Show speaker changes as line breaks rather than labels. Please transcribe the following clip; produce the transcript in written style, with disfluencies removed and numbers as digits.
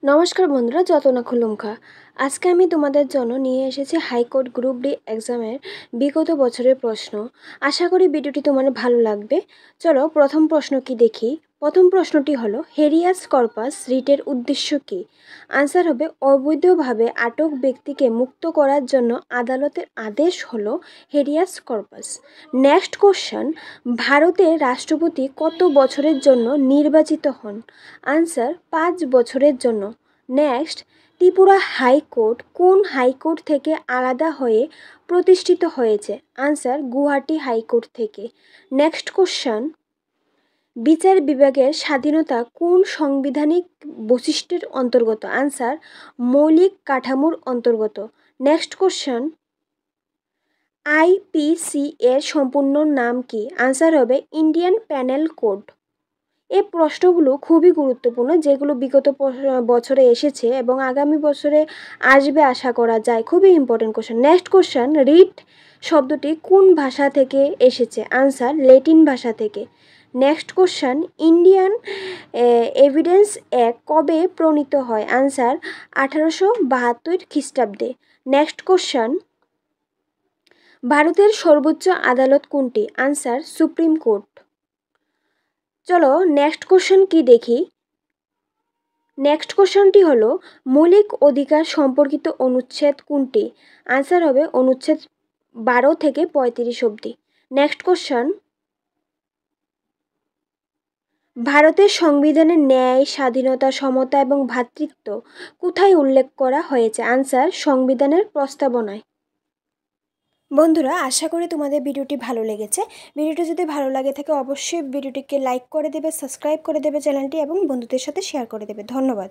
নমস্কার বন্ধুরা, যতনা খুলুমখা। আজকে আমি তোমাদের জন্য নিয়ে এসেছি হাইকোর্ট গ্রুপ ডি এক্সামের বিগত বছরের প্রশ্ন। আশা করি ভিডিওটি তোমার ভালো লাগবে। চলো প্রথম প্রশ্ন কি দেখি। প্রথম প্রশ্নটি হলো, হেরিয়াস কর্পাস রিটের উদ্দেশ্য কী? আনসার হবে, অবৈধভাবে আটক ব্যক্তিকে মুক্ত করার জন্য আদালতের আদেশ হলো হেরিয়াস কর্পাস। নেক্সট কোশ্চেন, ভারতের রাষ্ট্রপতি কত বছরের জন্য নির্বাচিত হন? আনসার 5 বছরের জন্য। নেক্সট, ত্রিপুরা হাইকোর্ট কোন হাইকোর্ট থেকে আলাদা হয়ে প্রতিষ্ঠিত হয়েছে? আনসার গুয়াহাটি হাইকোর্ট থেকে। নেক্সট কোশ্চেন, বিচার বিভাগের স্বাধীনতা কোন সাংবিধানিক বৈশিষ্ট্যের অন্তর্গত? আনসার মৌলিক কাঠামোর অন্তর্গত। নেক্সট কোশ্চেন, আইপিসি এর সম্পূর্ণ নাম কি? আনসার হবে ইন্ডিয়ান প্যানেল কোড। এই প্রশ্নগুলো খুবই গুরুত্বপূর্ণ, যেগুলো বিগত বছরে এসেছে এবং আগামী বছরে আসবে আশা করা যায়। খুবই important question. Next question, writ শব্দটি কোন ভাষা থেকে এসেছে? আনসার ল্যাটিন ভাষা থেকে। Next question, Indian evidence act কবে প্রণীত হয়? আনসার 1872 খ্রিস্টাব্দে। নেক্সট কোশ্চেন, ভারতের সর্বোচ্চ আদালত কোনটি? Answer supreme court. চলো নেক্সট কোশ্চেন কি দেখি। নেক্সট কোশ্চেনটি হলো, মৌলিক অধিকার সম্পর্কিত অনুচ্ছেদ কোনটি? আনসার হবে অনুচ্ছেদ 12 থেকে 35 অবধি। নেক্সট কোশ্চেন, ভারতের সংবিধানে ন্যায়, স্বাধীনতা, সমতা এবং ভ্রাতৃত্ব কোথায় উল্লেখ করা হয়েছে? আনসার সংবিধানের প্রস্তাবনায়। বন্ধুরা, আশা করি তোমাদের ভিডিওটি ভালো লেগেছে। ভিডিওটি যদি ভালো লাগে থাকে অবশ্যই ভিডিওটিকে লাইক করে দেবে, সাবস্ক্রাইব করে দেবে চ্যানেলটি এবং বন্ধুদের সাথে শেয়ার করে দেবে। ধন্যবাদ।